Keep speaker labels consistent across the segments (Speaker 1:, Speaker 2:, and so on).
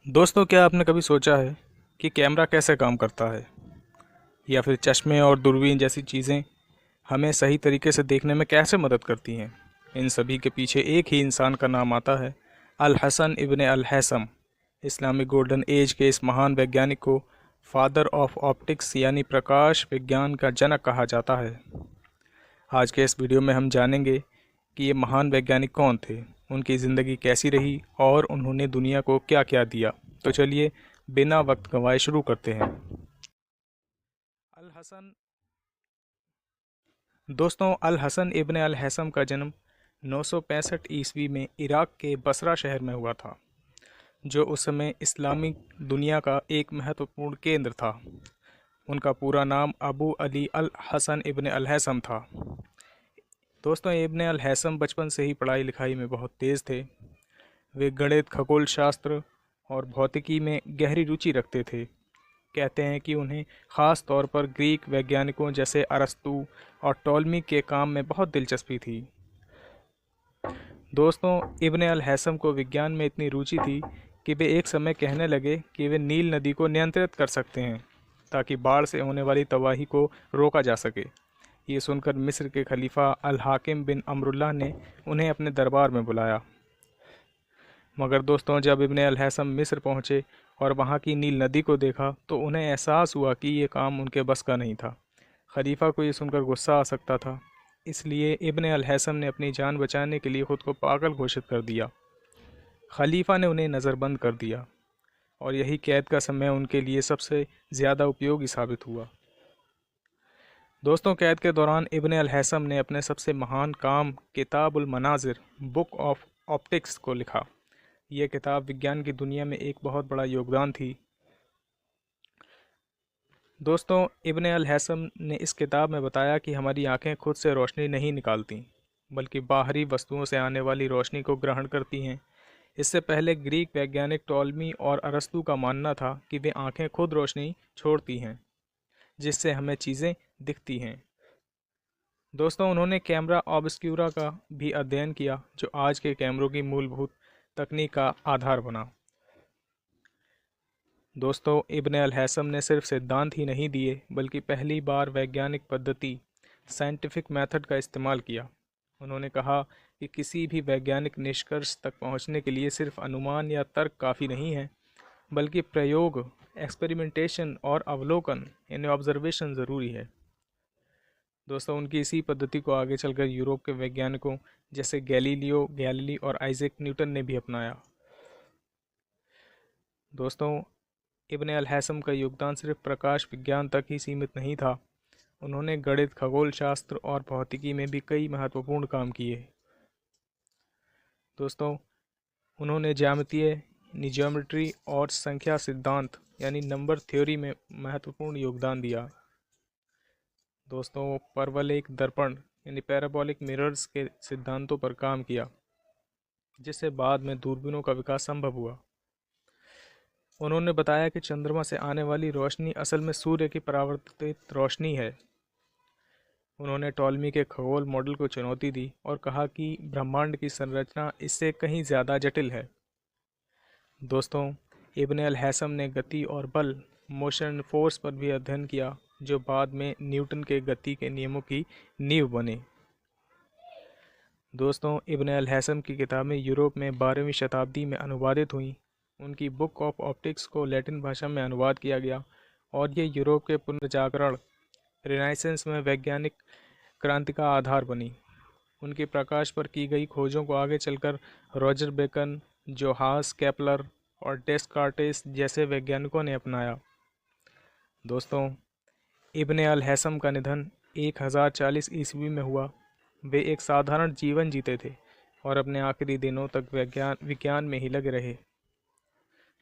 Speaker 1: दोस्तों, क्या आपने कभी सोचा है कि कैमरा कैसे काम करता है, या फिर चश्मे और दूरबीन जैसी चीज़ें हमें सही तरीके से देखने में कैसे मदद करती हैं। इन सभी के पीछे एक ही इंसान का नाम आता है, अल हसन इब्ने अल हैसम। इस्लामिक गोल्डन एज के इस महान वैज्ञानिक को फादर ऑफ ऑप्टिक्स यानी प्रकाश विज्ञान का जनक कहा जाता है। आज के इस वीडियो में हम जानेंगे कि ये महान वैज्ञानिक कौन थे, उनकी ज़िंदगी कैसी रही और उन्होंने दुनिया को क्या क्या दिया। तो चलिए बिना वक्त गंवाए शुरू करते हैं। अल हसन दोस्तों, अल हसन इब्न अल हैसम का जन्म 965 ईस्वी में इराक के बसरा शहर में हुआ था, जो उस समय इस्लामिक दुनिया का एक महत्वपूर्ण केंद्र था। उनका पूरा नाम अबू अली अल हसन इब्न अल हैसम था। दोस्तों, इब्न अल हैसम बचपन से ही पढ़ाई लिखाई में बहुत तेज़ थे। वे गणित, खगोल शास्त्र और भौतिकी में गहरी रुचि रखते थे। कहते हैं कि उन्हें ख़ास तौर पर ग्रीक वैज्ञानिकों जैसे अरस्तू और टॉलमी के काम में बहुत दिलचस्पी थी। दोस्तों, इब्न अल हैसम को विज्ञान में इतनी रुचि थी कि वे एक समय कहने लगे कि वे नील नदी को नियंत्रित कर सकते हैं, ताकि बाढ़ से होने वाली तबाही को रोका जा सके। ये सुनकर मिस्र के खलीफा अल हाकिम बिन अमरुल्लाह ने उन्हें अपने दरबार में बुलाया। मगर दोस्तों, जब इब्न अल हैसम मिस्र पहुँचे और वहाँ की नील नदी को देखा तो उन्हें एहसास हुआ कि ये काम उनके बस का नहीं था। खलीफा को ये सुनकर गुस्सा आ सकता था, इसलिए इब्न अल हैसम ने अपनी जान बचाने के लिए ख़ुद को पागल घोषित कर दिया। खलीफा ने उन्हें नज़रबंद कर दिया और यही कैद का समय उनके लिए सबसे ज़्यादा उपयोगी साबित हुआ। दोस्तों, कैद के दौरान इब्न अल हैसम ने अपने सबसे महान काम किताबुल मनाजिर बुक ऑफ ऑप्टिक्स को लिखा। यह किताब विज्ञान की दुनिया में एक बहुत बड़ा योगदान थी। दोस्तों, इब्न अल हैसम ने इस किताब में बताया कि हमारी आंखें खुद से रोशनी नहीं निकालती, बल्कि बाहरी वस्तुओं से आने वाली रोशनी को ग्रहण करती हैं। इससे पहले ग्रीक वैज्ञानिक टॉलमी और अरस्तू का मानना था कि वे आंखें खुद रोशनी छोड़ती हैं, जिससे हमें चीज़ें दिखती हैं। दोस्तों, उन्होंने कैमरा ऑब्सक्यूरा का भी अध्ययन किया, जो आज के कैमरों की मूलभूत तकनीक का आधार बना। दोस्तों, इब्न अल हैसम ने सिर्फ सिद्धांत ही नहीं दिए, बल्कि पहली बार वैज्ञानिक पद्धति साइंटिफिक मेथड का इस्तेमाल किया। उन्होंने कहा कि किसी भी वैज्ञानिक निष्कर्ष तक पहुंचने के लिए सिर्फ अनुमान या तर्क काफ़ी नहीं है, बल्कि प्रयोग, एक्सपेरिमेंटेशन और अवलोकन यानी ऑब्जर्वेशन ज़रूरी है। दोस्तों, उनकी इसी पद्धति को आगे चलकर यूरोप के वैज्ञानिकों जैसे गैलीलियो गैलीली और आइजैक न्यूटन ने भी अपनाया। दोस्तों, इब्न अल हैसम का योगदान सिर्फ प्रकाश विज्ञान तक ही सीमित नहीं था। उन्होंने गणित, खगोल शास्त्र और भौतिकी में भी कई महत्वपूर्ण काम किए। दोस्तों, उन्होंने ज्यामितीय ज्योमेट्री और संख्या सिद्धांत यानी नंबर थ्योरी में महत्वपूर्ण योगदान दिया। दोस्तों, परवलयिक दर्पण यानी पैराबोलिक मिरर्स के सिद्धांतों पर काम किया, जिससे बाद में दूरबीनों का विकास संभव हुआ। उन्होंने बताया कि चंद्रमा से आने वाली रोशनी असल में सूर्य की परावर्तित रोशनी है। उन्होंने टॉलमी के खगोल मॉडल को चुनौती दी और कहा कि ब्रह्मांड की संरचना इससे कहीं ज़्यादा जटिल है। दोस्तों, इब्न अल हैसम ने गति और बल मोशन फोर्स पर भी अध्ययन किया, जो बाद में न्यूटन के गति के नियमों की नींव बने। दोस्तों, इब्न अल हैसम की किताबें यूरोप में 12वीं शताब्दी में अनुवादित हुईं। उनकी बुक ऑफ ऑप्टिक्स को लैटिन भाषा में अनुवाद किया गया और ये यूरोप के पुनर्जागरण रिनाइसेंस में वैज्ञानिक क्रांति का आधार बनी। उनकी प्रकाश पर की गई खोजों को आगे चलकर रॉजर बेकन, जोहास केपलर और डेस्कार्टेस जैसे वैज्ञानिकों ने अपनाया। दोस्तों, इब्न अल हैसम का निधन 1040 ईस्वी में हुआ। वे एक साधारण जीवन जीते थे और अपने आखिरी दिनों तक विज्ञान में ही लगे रहे।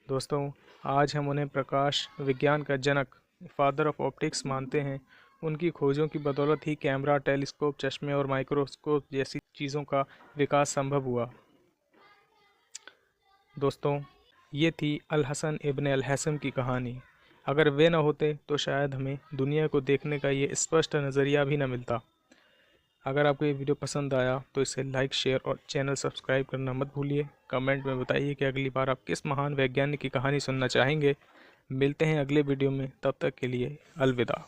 Speaker 1: दोस्तों, आज हम उन्हें प्रकाश विज्ञान का जनक, फादर ऑफ ऑप्टिक्स मानते हैं। उनकी खोजों की बदौलत ही कैमरा, टेलीस्कोप, चश्मे और माइक्रोस्कोप जैसी चीज़ों का विकास संभव हुआ। दोस्तों, ये थी अल हसन इब्न अल हैसम की कहानी। अगर वे न होते तो शायद हमें दुनिया को देखने का ये स्पष्ट नज़रिया भी न मिलता। अगर आपको ये वीडियो पसंद आया तो इसे लाइक, शेयर और चैनल सब्सक्राइब करना मत भूलिए। कमेंट में बताइए कि अगली बार आप किस महान वैज्ञानिक की कहानी सुनना चाहेंगे। मिलते हैं अगले वीडियो में, तब तक के लिए अलविदा।